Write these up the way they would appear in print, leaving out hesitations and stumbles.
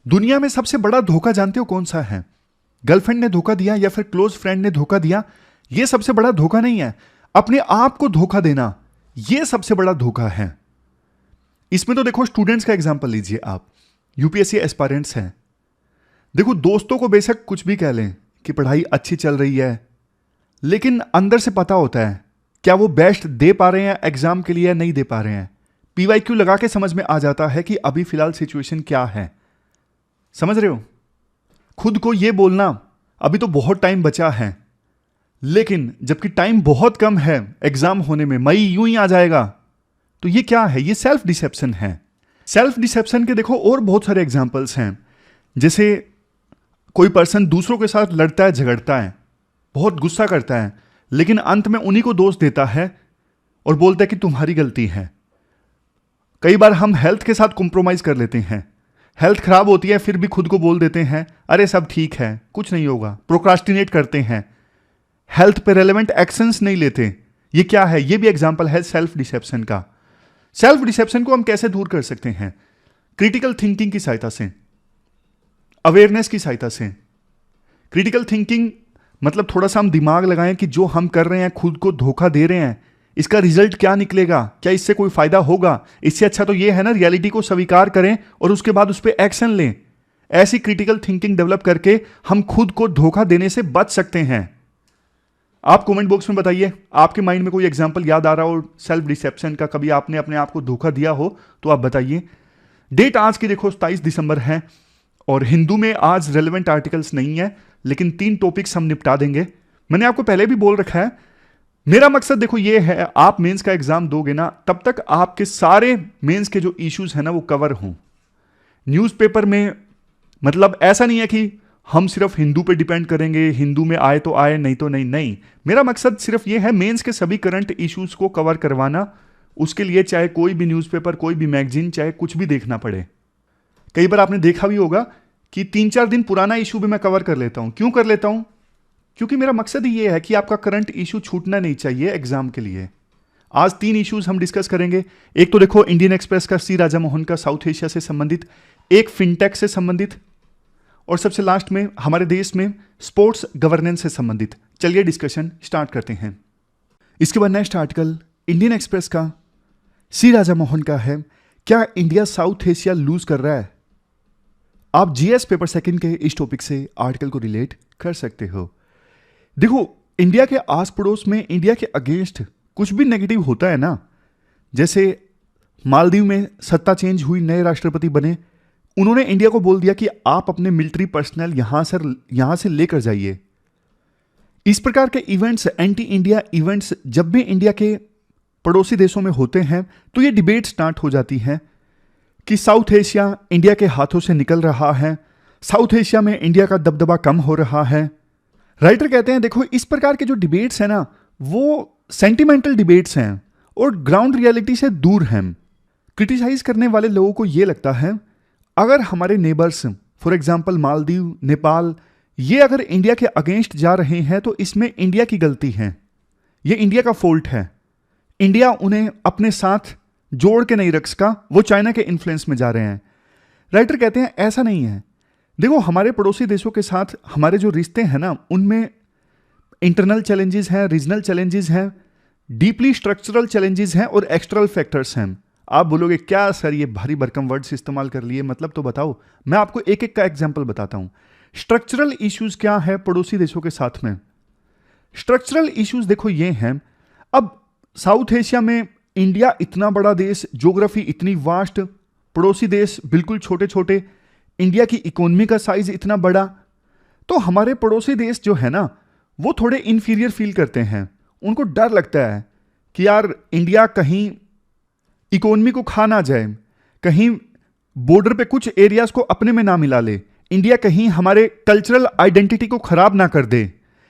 दुनिया में सबसे बड़ा धोखा जानते हो कौन सा है? गर्लफ्रेंड ने धोखा दिया या फिर क्लोज फ्रेंड ने धोखा दिया? यह सबसे बड़ा धोखा नहीं है। अपने आप को धोखा देना, यह सबसे बड़ा धोखा है। इसमें तो देखो, स्टूडेंट्स का एग्जांपल लीजिए आप, यूपीएससी एस्पायरेंट्स हैं। देखो, दोस्तों को बेशक कुछ भी कह लें कि पढ़ाई अच्छी चल रही है, लेकिन अंदर से पता होता है क्या वो बेस्ट दे पा रहे हैं एग्जाम के लिए या नहीं दे पा रहे हैं। पीवाईक्यू लगा के समझ में आ जाता है कि अभी फिलहाल सिचुएशन क्या है। समझ रहे हो? खुद को ये बोलना अभी तो बहुत टाइम बचा है, लेकिन जबकि टाइम बहुत कम है एग्जाम होने में, मई यूं ही आ जाएगा, तो ये क्या है? ये सेल्फ डिसेप्शन है। सेल्फ डिसेप्शन के देखो और बहुत सारे एग्जांपल्स हैं। जैसे कोई पर्सन दूसरों के साथ लड़ता है, झगड़ता है, बहुत गुस्सा करता है, लेकिन अंत में उन्हीं को दोष देता है और बोलता है कि तुम्हारी गलती है। कई बार हम हेल्थ के साथ कॉम्प्रोमाइज कर लेते हैं, हेल्थ खराब होती है फिर भी खुद को बोल देते हैं अरे सब ठीक है, कुछ नहीं होगा। प्रोक्रास्टिनेट करते हैं, हेल्थ पे रेलेवेंट एक्शंस नहीं लेते। ये क्या है? ये भी एग्जांपल है सेल्फ डिसेप्शन का। सेल्फ डिसेप्शन को हम कैसे दूर कर सकते हैं? क्रिटिकल थिंकिंग की सहायता से, अवेयरनेस की सहायता से। क्रिटिकल थिंकिंग मतलब थोड़ा सा हम दिमाग लगाएं कि जो हम कर रहे हैं, खुद को धोखा दे रहे हैं, इसका रिजल्ट क्या निकलेगा, क्या इससे कोई फायदा होगा? इससे अच्छा तो ये है ना, रियलिटी को स्वीकार करें और उसके बाद उस पर एक्शन लें। ऐसी क्रिटिकल थिंकिंग डेवलप करके हम खुद को धोखा देने से बच सकते हैं। आप कमेंट बॉक्स में बताइए, आपके माइंड में कोई एग्जांपल याद आ रहा हो सेल्फ डिसेप्शन का, कभी आपने अपने आप को धोखा दिया हो तो आप बताइए। डेट आज की देखो 27 दिसंबर है और हिंदू में आज रेलेवेंट आर्टिकल्स नहीं है, लेकिन 3 टॉपिक्स हम निपटा देंगे। मैंने आपको पहले भी बोल रखा है, मेरा मकसद देखो ये है, आप मेंस का एग्जाम दोगे ना, तब तक आपके सारे मेंस के जो इश्यूज है ना वो कवर हों। न्यूज़पेपर में मतलब ऐसा नहीं है कि हम सिर्फ हिंदू पे डिपेंड करेंगे, हिंदू में आए तो आए, नहीं तो नहीं। नहीं, मेरा मकसद सिर्फ ये है मेंस के सभी करंट इश्यूज को कवर करवाना। उसके लिए चाहे कोई भी न्यूज़पेपर, कोई भी मैगजीन, चाहे कुछ भी देखना पड़े। कई बार आपने देखा भी होगा कि 3-4 दिन पुराना इशू भी मैं कवर कर लेता हूं। क्यों कर लेता हूं? क्योंकि मेरा मकसद ही ये है कि आपका करंट इशू छूटना नहीं चाहिए एग्जाम के लिए। आज 3 इश्यूज हम डिस्कस करेंगे। एक तो देखो इंडियन एक्सप्रेस का सी राजा मोहन का साउथ एशिया से संबंधित, एक फिनटेक से संबंधित, और सबसे लास्ट में हमारे देश में स्पोर्ट्स गवर्नेंस से संबंधित। चलिए डिस्कशन स्टार्ट करते हैं। इसके बाद नेक्स्ट आर्टिकल इंडियन एक्सप्रेस का सी राजा मोहन का है, क्या इंडिया साउथ एशिया लूज कर रहा है? आप जीएस पेपर सेकंड के इस टॉपिक से आर्टिकल को रिलेट कर सकते हो। देखो, इंडिया के आस पड़ोस में इंडिया के अगेंस्ट कुछ भी नेगेटिव होता है ना, जैसे मालदीव में सत्ता चेंज हुई, नए राष्ट्रपति बने, उन्होंने इंडिया को बोल दिया कि आप अपने मिलिट्री पर्सनल यहां से लेकर जाइए। इस प्रकार के इवेंट्स, एंटी इंडिया इवेंट्स जब भी इंडिया के पड़ोसी देशों में होते हैं तो ये डिबेट स्टार्ट हो जाती है कि साउथ एशिया इंडिया के हाथों से निकल रहा है, साउथ एशिया में इंडिया का दबदबा कम हो रहा है। राइटर कहते हैं देखो, इस प्रकार के जो डिबेट्स हैं ना वो सेंटिमेंटल डिबेट्स हैं और ग्राउंड रियलिटी से दूर हैं। क्रिटिसाइज करने वाले लोगों को ये लगता है अगर हमारे neighbours, for example Maldives, Nepal, ये अगर इंडिया के अगेंस्ट जा रहे हैं तो इसमें इंडिया की गलती है, ये इंडिया का फॉल्ट है। इंडिया उन्हें अपने साथ जोड़ के नहीं रख सका, वो चाइना के इन्फ्लुएंस में जा रहे हैं। राइटर कहते हैं ऐसा नहीं है। देखो, हमारे पड़ोसी देशों के साथ हमारे जो रिश्ते हैं ना, उनमें इंटरनल चैलेंजेस हैं, रीजनल चैलेंजेस हैं, डीपली स्ट्रक्चरल चैलेंजेस हैं और एक्सटर्नल फैक्टर्स हैं। आप बोलोगे क्या सर ये भारी भरकम वर्ड्स इस्तेमाल कर लिए, मतलब तो बताओ। मैं आपको एक एक का एग्जाम्पल बताता हूं। स्ट्रक्चरल इश्यूज क्या है पड़ोसी देशों के साथ में? स्ट्रक्चरल इश्यूज देखो ये हैं, अब साउथ एशिया में इंडिया इतना बड़ा देश, ज्योग्राफी इतनी वास्ट, पड़ोसी देश बिल्कुल छोटे छोटे, इंडिया की इकोनॉमी का साइज इतना बड़ा, तो हमारे पड़ोसी देश जो है ना वो थोड़े इंफीरियर फील करते हैं। उनको डर लगता है कि यार इंडिया कहीं इकोनॉमी को खा ना जाए, कहीं बॉर्डर पे कुछ एरियाज को अपने में ना मिला ले, इंडिया कहीं हमारे कल्चरल आइडेंटिटी को खराब ना कर दे।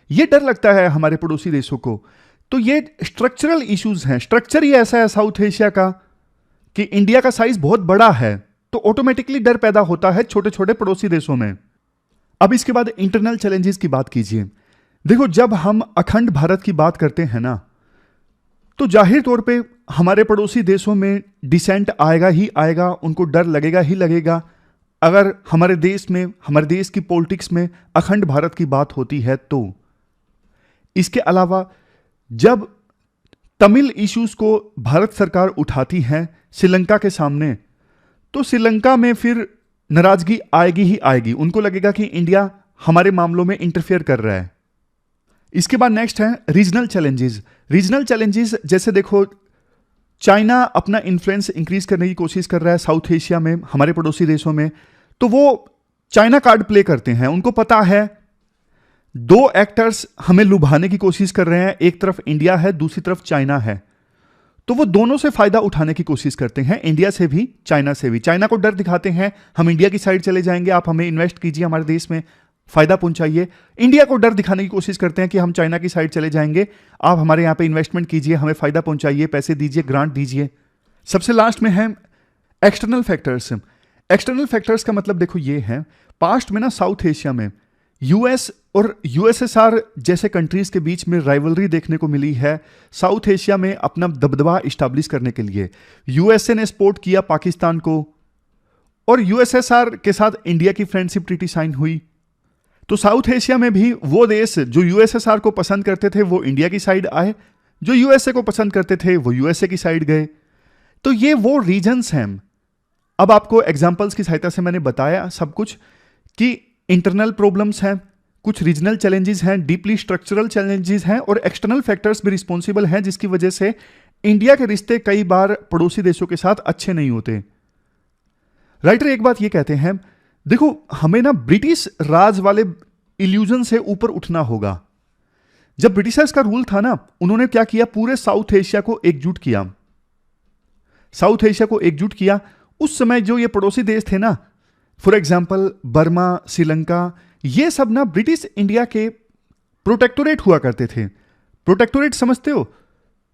ये डर लगता है हमारे पड़ोसी देशों को। तो ये स्ट्रक्चरल इश्यूज हैं। स्ट्रक्चर ही ऐसा है साउथ एशिया का कि इंडिया का साइज बहुत बड़ा है, तो ऑटोमेटिकली डर पैदा होता है छोटे छोटे पड़ोसी देशों में। अब इसके बाद इंटरनल चैलेंजेस की बात कीजिए। देखो, जब हम अखंड भारत की बात करते हैं ना, तो जाहिर तौर पे हमारे पड़ोसी देशों में डिसेंट आएगा ही आएगा, उनको डर लगेगा ही लगेगा। अगर हमारे देश में, हमारे देश की पॉलिटिक्स में अखंड भारत की बात होती है तो। इसके अलावा जब तमिल इश्यूज को भारत सरकार उठाती है श्रीलंका के सामने, तो श्रीलंका में फिर नाराजगी आएगी ही आएगी। उनको लगेगा कि इंडिया हमारे मामलों में इंटरफेयर कर रहा है। इसके बाद नेक्स्ट है रीजनल चैलेंजेस। रीजनल चैलेंजेस जैसे देखो, चाइना अपना इन्फ्लुएंस इंक्रीज करने की कोशिश कर रहा है साउथ एशिया में, हमारे पड़ोसी देशों में, तो वो चाइना कार्ड प्ले करते हैं। उनको पता है दो एक्टर्स हमें लुभाने की कोशिश कर रहे हैं, एक तरफ इंडिया है, दूसरी तरफ चाइना है, तो वो दोनों से फायदा उठाने की कोशिश करते हैं, इंडिया से भी चाइना से भी। चाइना को डर दिखाते हैं हम इंडिया की साइड चले जाएंगे, आप हमें इन्वेस्ट कीजिए, हमारे देश में फायदा पहुंचाइए। इंडिया को डर दिखाने की कोशिश करते हैं कि हम चाइना की साइड चले जाएंगे, आप हमारे यहां पे इन्वेस्टमेंट कीजिए, हमें फायदा पहुंचाइए, पैसे दीजिए, ग्रांट दीजिए। सबसे लास्ट में है एक्सटर्नल फैक्टर्स। एक्सटर्नल फैक्टर्स का मतलब देखो ये है, पास्ट में ना साउथ एशिया में यूएस और यूएसएसआर जैसे कंट्रीज के बीच में राइवलरी देखने को मिली है साउथ एशिया में अपना दबदबा इस्टेब्लिश करने के लिए। यूएसए ने सपोर्ट किया पाकिस्तान को और यूएसएसआर के साथ इंडिया की फ्रेंडशिप ट्रीटी साइन हुई। तो साउथ एशिया में भी वो देश जो यूएसएसआर को पसंद करते थे वो इंडिया की साइड आए, जो यूएसए को पसंद करते थे वो यूएसए की साइड गए। तो ये वो रीजन्स हैं। अब आपको एग्जांपल्स की सहायता से मैंने बताया सब कुछ कि इंटरनल प्रॉब्लम्स हैं, कुछ रीजनल चैलेंजेस हैं, डीपली स्ट्रक्चरल चैलेंजेस हैं और एक्सटर्नल फैक्टर्स भी रिस्पॉन्सिबल हैं जिसकी वजह से इंडिया के रिश्ते कई बार पड़ोसी देशों के साथ अच्छे नहीं होते। राइटर एक बात ये कहते हैं, देखो हमें ना ब्रिटिश राज वाले इल्यूजन से ऊपर उठना होगा। जब ब्रिटिशर्स का रूल था ना, उन्होंने क्या किया, पूरे साउथ एशिया को एकजुट किया। साउथ एशिया को एकजुट किया। उस समय जो ये पड़ोसी देश थे ना, फॉर एग्जाम्पल बर्मा, श्रीलंका, ये सब ना ब्रिटिश इंडिया के प्रोटेक्टोरेट हुआ करते थे। प्रोटेक्टोरेट समझते हो?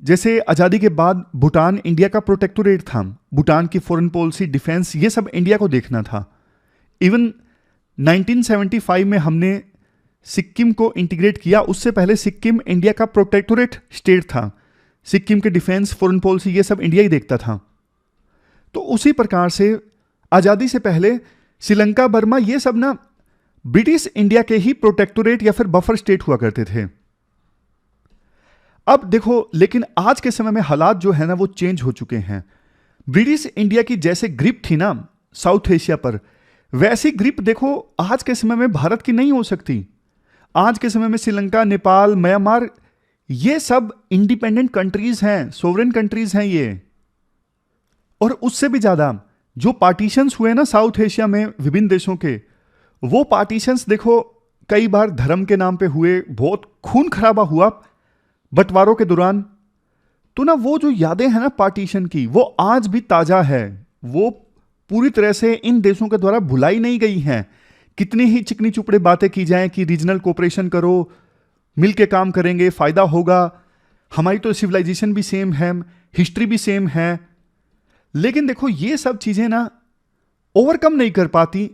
जैसे आजादी के बाद भूटान इंडिया का प्रोटेक्टोरेट था। भूटान की फॉरेन पॉलिसी, डिफेंस, ये सब इंडिया को देखना था। इवन 1975 में हमने सिक्किम को इंटीग्रेट किया, उससे पहले सिक्किम इंडिया का प्रोटेक्टोरेट स्टेट था। सिक्किम के डिफेंस, फॉरेन पॉलिसी, ये सब इंडिया ही देखता था। तो उसी प्रकार से आजादी से पहले श्रीलंका, बर्मा, ये सब ना ब्रिटिश इंडिया के ही प्रोटेक्टोरेट या फिर बफर स्टेट हुआ करते थे। अब देखो, लेकिन आज के समय में हालात जो है ना वो चेंज हो चुके हैं। ब्रिटिश इंडिया की जैसे ग्रिप थी ना साउथ एशिया पर, वैसी ग्रिप देखो आज के समय में भारत की नहीं हो सकती। आज के समय में श्रीलंका, नेपाल, म्यांमार, ये सब इंडिपेंडेंट कंट्रीज हैं, सोवरेन कंट्रीज हैं ये। और उससे भी ज्यादा जो पार्टीशंस हुए ना साउथ एशिया में विभिन्न देशों के, वो पार्टीशंस देखो कई बार धर्म के नाम पे हुए, बहुत खून खराबा हुआ बंटवारों के दौरान। तो ना वो जो यादें हैं ना पार्टीशन की, वो आज भी ताजा है। वो पूरी तरह से इन देशों के द्वारा भुलाई नहीं गई हैं। कितनी ही चिकनी चुपड़े बातें की जाएं कि रीजनल कोऑपरेशन करो, मिलके काम करेंगे, फायदा होगा, हमारी तो सिविलाइजेशन भी सेम है, हिस्ट्री भी सेम है, लेकिन देखो ये सब चीजें ना ओवरकम नहीं कर पाती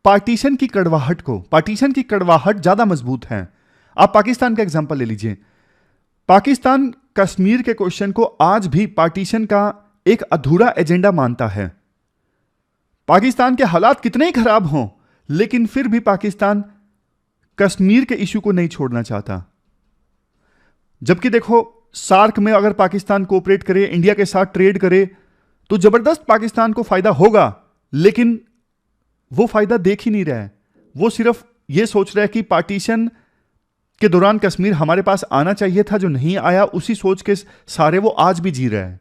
पार्टीशन की कड़वाहट को। पार्टीशन की कड़वाहट ज्यादा मजबूत है। आप पाकिस्तान का एग्जांपल ले लीजिए। पाकिस्तान कश्मीर के क्वेश्चन को आज भी पार्टीशन का एक अधूरा एजेंडा मानता है। पाकिस्तान के हालात कितने ही खराब हों, लेकिन फिर भी पाकिस्तान कश्मीर के इशू को नहीं छोड़ना चाहता। जबकि देखो सार्क में अगर पाकिस्तान कोऑपरेट करे, इंडिया के साथ ट्रेड करे, तो जबरदस्त पाकिस्तान को फायदा होगा, लेकिन वो फायदा देख ही नहीं रहा है। वो सिर्फ ये सोच रहा है कि पार्टीशन के दौरान कश्मीर हमारे पास आना चाहिए था, जो नहीं आया, उसी सोच के सारे वो आज भी जी रहा है।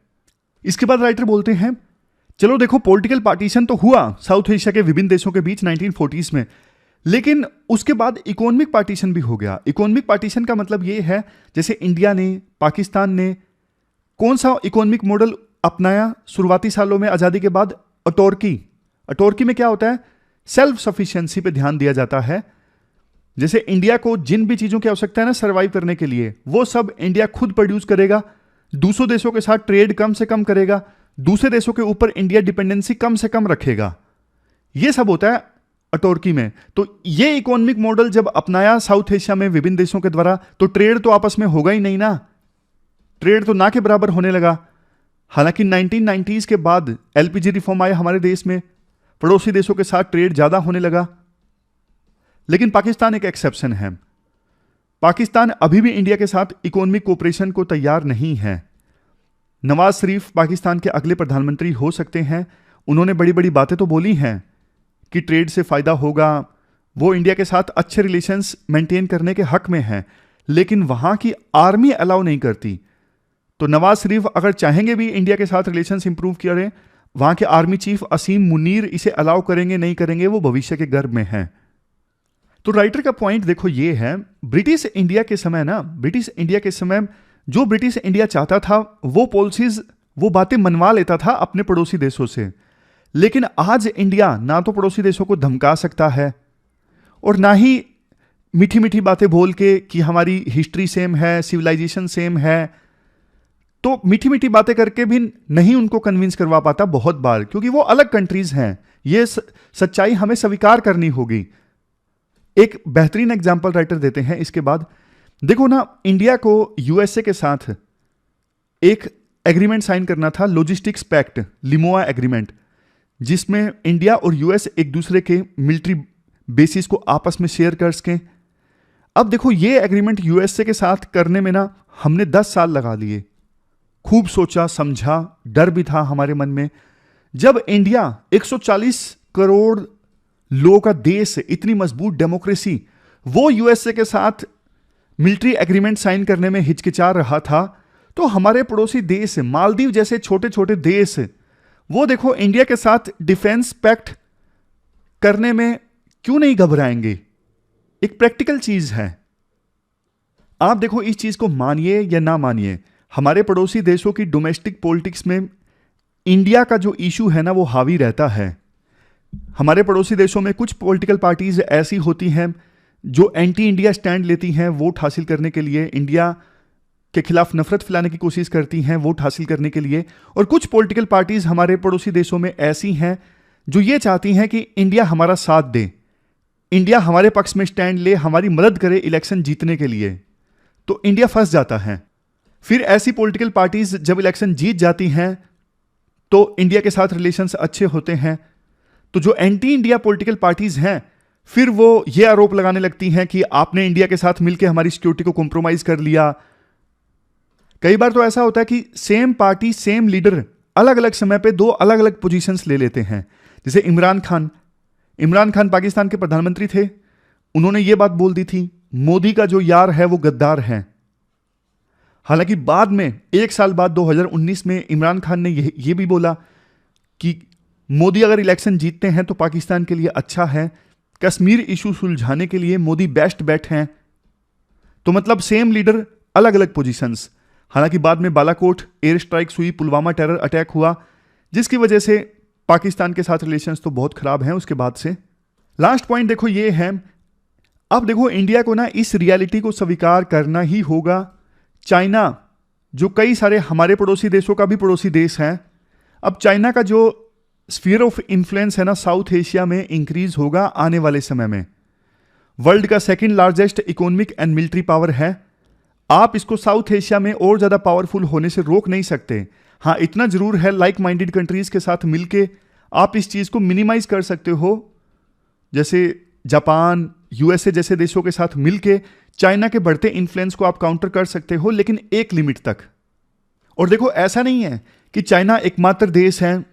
इसके बाद राइटर बोलते हैं, चलो देखो पॉलिटिकल पार्टीशन तो हुआ साउथ एशिया के विभिन्न देशों के बीच 1940s में, लेकिन उसके बाद इकोनॉमिक पार्टीशन भी हो गया। इकोनॉमिक पार्टीशन का मतलब ये है, जैसे इंडिया ने, पाकिस्तान ने कौन सा इकोनॉमिक मॉडल अपनाया शुरुआती सालों में आजादी के बाद? अटॉर्की। अटॉर्की में क्या होता है? सेल्फ सफिशिएंसी पे ध्यान दिया जाता है। जैसे इंडिया को जिन भी चीजों की आवश्यकता है ना सर्वाइव करने के लिए, वो सब इंडिया खुद प्रोड्यूस करेगा, दूसरों देशों के साथ ट्रेड कम से कम करेगा, दूसरे देशों के ऊपर इंडिया डिपेंडेंसी कम से कम रखेगा। ये सब होता है अटॉर्की में। तो ये इकोनॉमिक मॉडल जब अपनाया साउथ एशिया में विभिन्न देशों के द्वारा, तो ट्रेड तो आपस में होगा ही नहीं ना, ट्रेड तो ना के बराबर होने लगा। हालांकि 1990s के बाद एलपीजी रिफॉर्म आया हमारे देश में, पड़ोसी देशों के साथ ट्रेड ज्यादा होने लगा। लेकिन पाकिस्तान एक एक्सेप्शन है। पाकिस्तान अभी भी इंडिया के साथ इकोनॉमिक कोऑपरेशन को तैयार नहीं है। नवाज शरीफ पाकिस्तान के अगले प्रधानमंत्री हो सकते हैं। उन्होंने बड़ी बड़ी बातें तो बोली हैं कि ट्रेड से फायदा होगा, वो इंडिया के साथ अच्छे रिलेशंस मेंटेन करने के हक में हैं, लेकिन वहां की आर्मी अलाउ नहीं करती। तो नवाज शरीफ अगर चाहेंगे भी इंडिया के साथ रिलेशंस इंप्रूव करें, वहां के आर्मी चीफ असीम मुनीर इसे अलाउ करेंगे नहीं करेंगे वो भविष्य के गर्भ में है। तो राइटर का पॉइंट देखो ये है, ब्रिटिश इंडिया के समय जो ब्रिटिश इंडिया चाहता था वो पॉलिसीज, वो बातें मनवा लेता था अपने पड़ोसी देशों से। लेकिन आज इंडिया ना तो पड़ोसी देशों को धमका सकता है और ना ही मीठी मीठी बातें बोल के कि हमारी हिस्ट्री सेम है, सिविलाइजेशन सेम है, तो मीठी मीठी बातें करके भी नहीं उनको कन्विंस करवा पाता बहुत बार, क्योंकि वो अलग कंट्रीज हैं। ये सच्चाई हमें स्वीकार करनी होगी। एक बेहतरीन एग्जाम्पल राइटर देते हैं इसके बाद। देखो ना, इंडिया को यूएसए के साथ एक एग्रीमेंट साइन करना था, लॉजिस्टिक्स पैक्ट, लिमोआ एग्रीमेंट, जिसमें इंडिया और यूएस एक दूसरे के मिलिट्री बेसिस को आपस में शेयर कर सकें। अब देखो ये एग्रीमेंट यूएसए के साथ करने में ना हमने 10 साल लगा लिए, खूब सोचा समझा, डर भी था हमारे मन में। जब इंडिया 140 करोड़ लोगों का देश, इतनी मजबूत डेमोक्रेसी, वो यूएसए के साथ मिलिट्री एग्रीमेंट साइन करने में हिचकिचा रहा था, तो हमारे पड़ोसी देश मालदीव जैसे छोटे छोटे देश, वो देखो इंडिया के साथ डिफेंस पैक्ट करने में क्यों नहीं घबराएंगे। एक प्रैक्टिकल चीज है। आप देखो इस चीज को मानिए या ना मानिए, हमारे पड़ोसी देशों की डोमेस्टिक पॉलिटिक्स में इंडिया का जो इशू है ना वो हावी रहता है। हमारे पड़ोसी देशों में कुछ पॉलिटिकल पार्टीज ऐसी होती हैं जो एंटी इंडिया स्टैंड लेती हैं वोट हासिल करने के लिए, इंडिया के खिलाफ नफरत फैलाने की कोशिश करती हैं वोट हासिल करने के लिए। और कुछ पॉलिटिकल पार्टीज हमारे पड़ोसी देशों में ऐसी हैं जो ये चाहती हैं कि इंडिया हमारा साथ दे, इंडिया हमारे पक्ष में स्टैंड ले, हमारी मदद करे इलेक्शन जीतने के लिए। तो इंडिया फंस जाता है। फिर ऐसी पॉलिटिकल पार्टीज जब इलेक्शन जीत जाती हैं तो इंडिया के साथ रिलेशंस अच्छे होते हैं। तो जो एंटी इंडिया पॉलिटिकल पार्टीज हैं फिर वो ये आरोप लगाने लगती हैं कि आपने इंडिया के साथ मिलकर हमारी सिक्योरिटी को कॉम्प्रोमाइज कर लिया। कई बार तो ऐसा होता है कि सेम पार्टी सेम लीडर अलग अलग समय पे दो अलग अलग पोजीशंस ले लेते हैं। जैसे इमरान खान पाकिस्तान के प्रधानमंत्री थे, उन्होंने ये बात बोल दी थी मोदी का जो यार है वो गद्दार है। हालांकि बाद में 1 साल बाद 2019 में इमरान खान ने ये भी बोला कि मोदी अगर इलेक्शन जीतते हैं तो पाकिस्तान के लिए अच्छा है, कश्मीर इशू सुलझाने के लिए मोदी बेस्ट बैट हैं। तो मतलब सेम लीडर अलग अलग पोजीशंस। हालांकि बाद में बालाकोट एयर स्ट्राइक्स हुई, पुलवामा टेरर अटैक हुआ, जिसकी वजह से पाकिस्तान के साथ रिलेशंस तो बहुत खराब हैं उसके बाद से। लास्ट पॉइंट देखो ये है, अब देखो इंडिया को ना इस रियलिटी को स्वीकार करना ही होगा। चाइना जो कई सारे हमारे पड़ोसी देशों का भी पड़ोसी देश है, अब चाइना का जो स्फीयर ऑफ इन्फ्लुएंस है ना साउथ एशिया में इंक्रीज होगा आने वाले समय में। वर्ल्ड का 2nd largest economic and military power है। आप इसको साउथ एशिया में और ज्यादा पावरफुल होने से रोक नहीं सकते। हाँ, इतना जरूर है लाइक माइंडेड कंट्रीज के साथ मिलके आप इस चीज को मिनिमाइज कर सकते हो। जैसे जापान, यूएसए जैसे देशों के साथ मिलके चाइना के बढ़ते इन्फ्लुएंस को आप काउंटर कर सकते हो, लेकिन एक लिमिट तक। और देखो ऐसा नहीं है कि चाइना एकमात्र देश है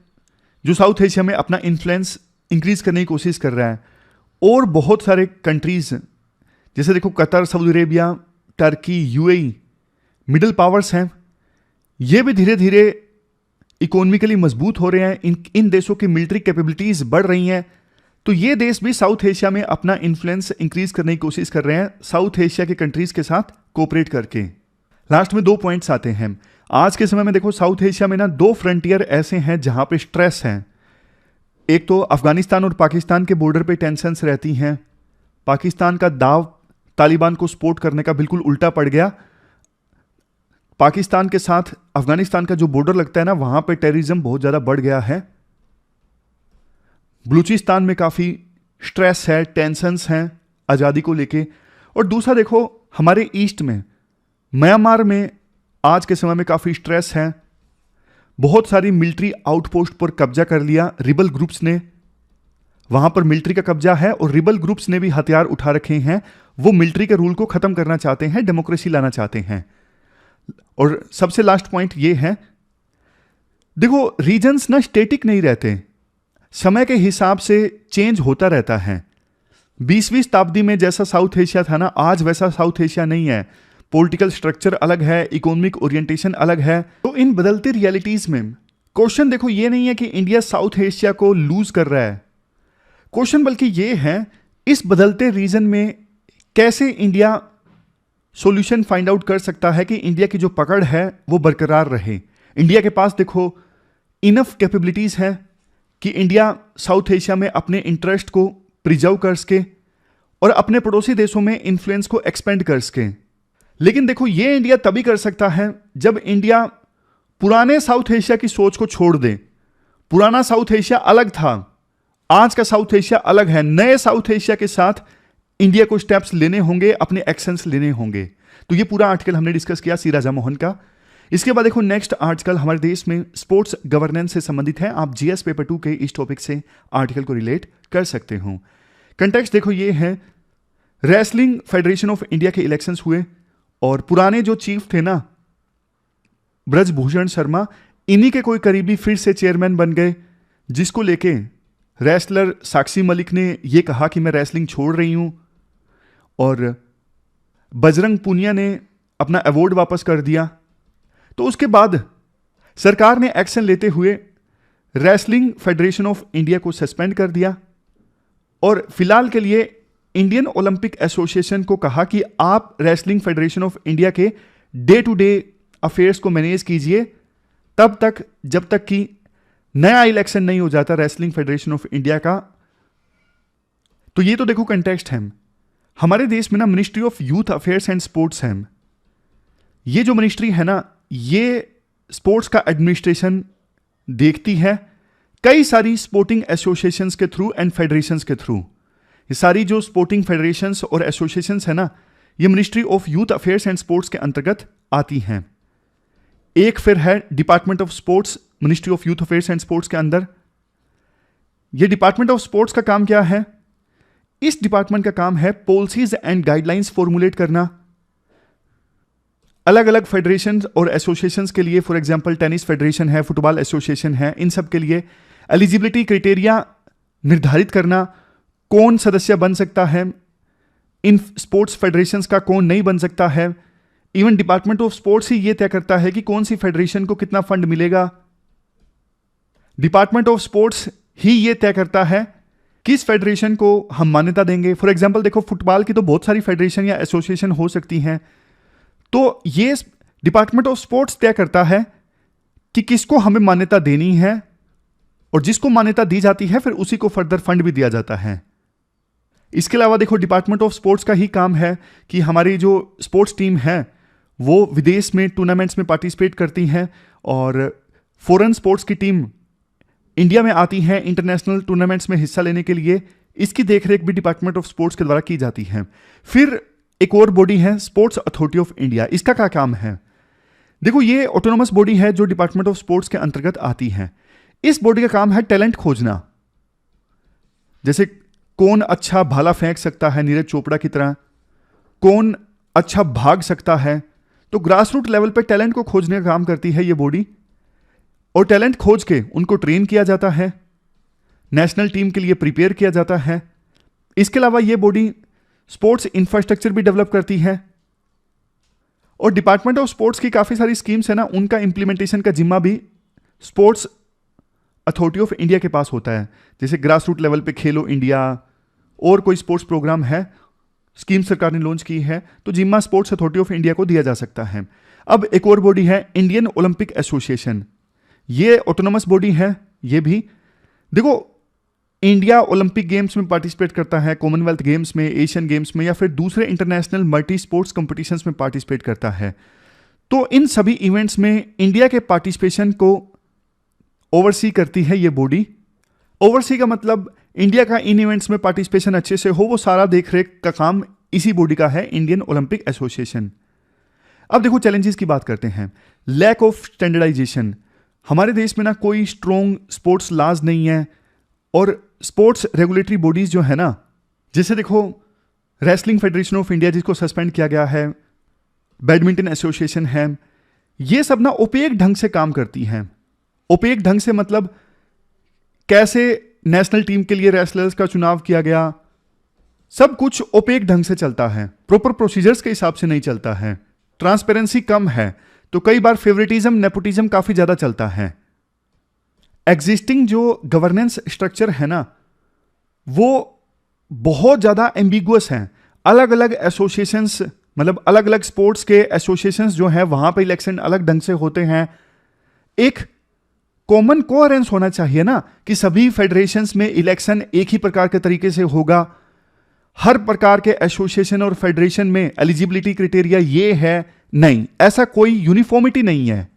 जो साउथ एशिया में अपना इन्फ्लुएंस इंक्रीज करने की कोशिश कर रहा है। और बहुत सारे कंट्रीज जैसे देखो Qatar, Saudi Arabia, Turkey, UAE middle powers हैं। ये भी धीरे धीरे इकोनॉमिकली मजबूत हो रहे हैं। इन देशों की मिलिट्री कैपेबिलिटीज बढ़ रही हैं। तो ये देश भी साउथ एशिया में अपना इन्फ्लुएंस इंक्रीज करने की कोशिश कर रहे हैं साउथ एशिया के कंट्रीज के साथ कोऑपरेट करके। लास्ट में 2 पॉइंट्स आते हैं। आज के समय में देखो साउथ एशिया में ना 2 फ्रंटियर ऐसे हैं जहां पे स्ट्रेस है। एक तो अफगानिस्तान और पाकिस्तान के बॉर्डर पे टेंशंस रहती हैं। पाकिस्तान का दाव तालिबान को सपोर्ट करने का बिल्कुल उल्टा पड़ गया। पाकिस्तान के साथ अफगानिस्तान का जो बॉर्डर लगता है ना वहां पे टेररिज्म बहुत ज्यादा बढ़ गया है। बलूचिस्तान में काफी स्ट्रेस है, टेंशंस हैं आजादी को लेके। और दूसरा देखो हमारे ईस्ट में म्यांमार में आज के समय में काफी स्ट्रेस है। बहुत सारी मिलिट्री आउटपोस्ट पर कब्जा कर लिया रिबल ग्रुप्स ने। वहां पर मिलिट्री का कब्जा है और रिबल ग्रुप्स ने भी हथियार उठा रखे हैं। वो मिलिट्री के रूल को खत्म करना चाहते हैं, डेमोक्रेसी लाना चाहते हैं। और सबसे लास्ट पॉइंट ये है, देखो रीजन्स ना स्टेटिक नहीं रहते, समय के हिसाब से चेंज होता रहता है। 20वीं शताब्दी में जैसा साउथ एशिया था ना, आज वैसा साउथ एशिया नहीं है। पॉलिटिकल स्ट्रक्चर अलग है, इकोनॉमिक ओरिएंटेशन अलग है। तो इन बदलती रियलिटीज में क्वेश्चन देखो ये नहीं है कि इंडिया साउथ एशिया को लूज कर रहा है, क्वेश्चन बल्कि ये है इस बदलते रीजन में कैसे इंडिया सॉल्यूशन फाइंड आउट कर सकता है कि इंडिया की जो पकड़ है वो बरकरार रहे। इंडिया के पास देखो इनफ कैपेबिलिटीज है कि इंडिया साउथ एशिया में अपने इंटरेस्ट को प्रिजर्व कर सके और अपने पड़ोसी देशों में इन्फ्लुएंस को एक्सपेंड कर सके। लेकिन देखो ये इंडिया तभी कर सकता है जब इंडिया पुराने साउथ एशिया की सोच को छोड़ दे। पुराना साउथ एशिया अलग था, आज का साउथ एशिया अलग है। नए साउथ एशिया के साथ इंडिया को स्टेप्स लेने होंगे, अपने एक्शंस लेने होंगे। तो ये पूरा आर्टिकल हमने डिस्कस किया सी राजा मोहन का। इसके बाद देखो नेक्स्ट आर्टिकल हमारे देश में स्पोर्ट्स गवर्नेंस से संबंधित है। आप जीएस पेपर 2 के इस टॉपिक से आर्टिकल को रिलेट कर सकते हो। कंटेक्स्ट देखो ये है, रेसलिंग फेडरेशन ऑफ इंडिया के इलेक्शंस हुए और पुराने जो चीफ थे ना ब्रजभूषण शर्मा, इन्हीं के कोई करीबी फिर से चेयरमैन बन गए, जिसको लेके रेसलर साक्षी मलिक ने यह कहा कि मैं रेसलिंग छोड़ रही हूं और बजरंग पूनिया ने अपना अवार्ड वापस कर दिया। तो उसके बाद सरकार ने एक्शन लेते हुए रेसलिंग फेडरेशन ऑफ इंडिया को सस्पेंड कर दिया और फिलहाल के लिए इंडियन ओलंपिक एसोसिएशन को कहा कि आप रेसलिंग फेडरेशन ऑफ इंडिया के डे टू डे अफेयर्स को मैनेज कीजिए तब तक जब तक कि नया इलेक्शन नहीं हो जाता रेसलिंग फेडरेशन ऑफ इंडिया का। तो ये तो देखो कंटेक्स्ट है। हमारे देश में ना ministry of youth affairs and sports है। ये जो मिनिस्ट्री है ना, ये स्पोर्ट्स का एडमिनिस्ट्रेशन देखती है कई सारी स्पोर्टिंग एसोसिएशंस के थ्रू एंड फेडरेशंस के थ्रू। ये सारी जो स्पोर्टिंग फेडरेशंस और एसोसिएशंस है ना, ये ministry of youth affairs and sports के अंतर्गत आती हैं। एक फिर है department of sports ministry of youth affairs and sports के अंदर। ये डिपार्टमेंट ऑफ स्पोर्ट्स का काम क्या है? इस डिपार्टमेंट का काम है पॉलिसीज एंड गाइडलाइंस फॉर्मुलेट करना अलग अलग फेडरेशन और एसोसिएशंस के लिए। फॉर एग्जांपल टेनिस फेडरेशन है, फुटबॉल एसोसिएशन है, इन सब के लिए एलिजिबिलिटी क्राइटेरिया निर्धारित करना, कौन सदस्य बन सकता है इन स्पोर्ट्स फेडरेशंस का, कौन नहीं बन सकता है। इवन डिपार्टमेंट ऑफ स्पोर्ट्स ही ये तय करता है कि कौन सी फेडरेशन को कितना फंड मिलेगा। डिपार्टमेंट ऑफ स्पोर्ट्स ही ये तय करता है किस फेडरेशन को हम मान्यता देंगे। फॉर एग्जांपल देखो फुटबॉल की तो बहुत सारी फेडरेशन या एसोसिएशन हो सकती हैं, तो ये डिपार्टमेंट ऑफ स्पोर्ट्स तय करता है कि किसको हमें मान्यता देनी है और जिसको मान्यता दी जाती है फिर उसी को फर्दर फंड भी दिया जाता है। इसके अलावा देखो डिपार्टमेंट ऑफ स्पोर्ट्स का ही काम है कि हमारी जो स्पोर्ट्स टीम है वो विदेश में टूर्नामेंट्स में पार्टिसिपेट करती हैं और फॉरेन स्पोर्ट्स की टीम इंडिया में आती है इंटरनेशनल टूर्नामेंट्स में हिस्सा लेने के लिए। इसकी देखरेख भी डिपार्टमेंट ऑफ स्पोर्ट्स के द्वारा की जाती है। फिर एक और बॉडी है स्पोर्ट्स अथॉरिटी ऑफ इंडिया। इसका क्या काम है? देखो ये ऑटोनोमस बॉडी है जो डिपार्टमेंट ऑफ स्पोर्ट्स के अंतर्गत आती है। इस बॉडी का काम है टैलेंट खोजना। जैसे कौन अच्छा भाला फेंक सकता है नीरज चोपड़ा की तरह, कौन अच्छा भाग सकता है, तो ग्रास रूट लेवल पे टैलेंट को खोजने का काम करती है ये बॉडी और टैलेंट खोज के उनको ट्रेन किया जाता है, नेशनल टीम के लिए प्रिपेयर किया जाता है। इसके अलावा ये बॉडी स्पोर्ट्स इंफ्रास्ट्रक्चर भी डेवलप करती है और डिपार्टमेंट ऑफ स्पोर्ट्स की काफ़ी सारी स्कीम्स है ना, उनका इंप्लीमेंटेशन का जिम्मा भी स्पोर्ट्स अथॉरिटी ऑफ इंडिया के पास होता है। जैसे ग्रास रूट लेवल पे खेलो इंडिया और कोई स्पोर्ट्स प्रोग्राम है, स्कीम सरकार ने लॉन्च की है, तो जिम्मा स्पोर्ट्स अथॉरिटी ऑफ इंडिया को दिया जा सकता है। अब एक और बॉडी है इंडियन ओलंपिक एसोसिएशन। ये ऑटोनोमस बॉडी है। ये भी देखो इंडिया ओलंपिक गेम्स में पार्टिसिपेट करता है, कॉमनवेल्थ गेम्स में, एशियन गेम्स में या फिर दूसरे इंटरनेशनल मल्टी स्पोर्ट्स कॉम्पिटिशन्स में पार्टिसिपेट करता है। तो इन सभी इवेंट्स में इंडिया के पार्टिसिपेशन को ओवरसी करती है ये बॉडी। ओवरसी का मतलब इंडिया का इन इवेंट्स में पार्टिसिपेशन अच्छे से हो, वो सारा देखरेख का काम इसी बॉडी का है, इंडियन ओलंपिक एसोसिएशन। अब देखो चैलेंजेस की बात करते हैं। Lack of standardisation. हमारे देश में ना कोई स्ट्रॉन्ग स्पोर्ट्स लॉज नहीं है और स्पोर्ट्स रेगुलेटरी बॉडीज जो है ना, जैसे देखो रेसलिंग फेडरेशन ऑफ इंडिया जिसको सस्पेंड किया गया है, बैडमिंटन एसोसिएशन है, ये सब ना ओपेक ढंग से काम करती हैं। ओपेक ढंग से मतलब कैसे नेशनल टीम के लिए रेसलर्स का चुनाव किया गया, सब कुछ ओपेक ढंग से चलता है, प्रॉपर प्रोसीजर्स के हिसाब से नहीं चलता है, ट्रांसपेरेंसी कम है, तो कई बार फेवरेटिज्म नेपोटिज्म काफी ज्यादा चलता है। एग्जिस्टिंग जो गवर्नेंस स्ट्रक्चर है ना, वो बहुत ज्यादा एम्बिगुअस हैं। अलग अलग एसोसिएशंस, मतलब अलग अलग स्पोर्ट्स के एसोसिएशंस जो हैं वहां पे इलेक्शन अलग ढंग से होते हैं। एक कॉमन कोहेरेंस होना चाहिए ना कि सभी फेडरेशंस में इलेक्शन एक ही प्रकार के तरीके से होगा, हर प्रकार के एसोसिएशन और फेडरेशन में एलिजिबिलिटी क्राइटेरिया ये है, नहीं, ऐसा कोई यूनिफॉर्मिटी नहीं है।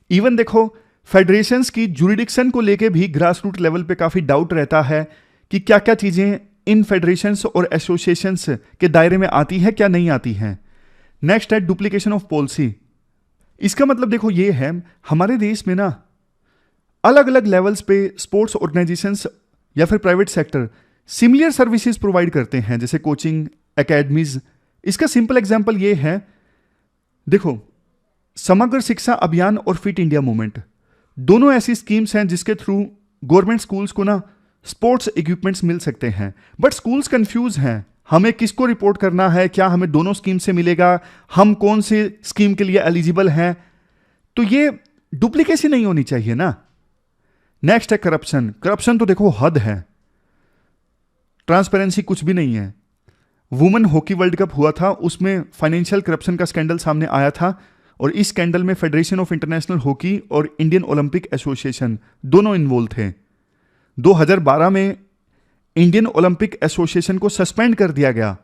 इवन देखो फेडरेशंस की जुरिडिक्शन को लेके भी ग्रास रूट लेवल पे काफी डाउट रहता है कि क्या क्या चीजें इन फेडरेशंस और एसोसिएशंस के दायरे में आती है, क्या नहीं आती हैं। नेक्स्ट है डुप्लीकेशन ऑफ पॉलिसी। इसका मतलब देखो ये है, हमारे देश में ना अलग अलग लेवल्स पे स्पोर्ट्स ऑर्गेनाइजेशंस या फिर private sector similar services provide करते हैं, जैसे कोचिंग एकेडमीज। इसका सिंपल एग्जांपल ये है, देखो समग्र शिक्षा अभियान और फिट इंडिया मूवमेंट दोनों ऐसी स्कीम्स हैं जिसके थ्रू गवर्नमेंट स्कूल्स को ना स्पोर्ट्स इक्विपमेंट्स मिल सकते हैं, बट स्कूल्स कंफ्यूज हैं, हमें किसको रिपोर्ट करना है, क्या हमें दोनों स्कीम से मिलेगा, हम कौन से स्कीम के लिए एलिजिबल हैं। तो ये डुप्लीकेसी नहीं होनी चाहिए ना। नेक्स्ट है करप्शन। करप्शन तो देखो हद है, ट्रांसपेरेंसी कुछ भी नहीं है। वुमेन हॉकी वर्ल्ड कप हुआ था, उसमें फाइनेंशियल करप्शन का स्कैंडल सामने आया था, और इस स्कैंडल में फेडरेशन ऑफ इंटरनेशनल हॉकी और इंडियन ओलंपिक एसोसिएशन दोनों इन्वॉल्व थे। 2012 में इंडियन ओलंपिक एसोसिएशन को सस्पेंड कर दिया गया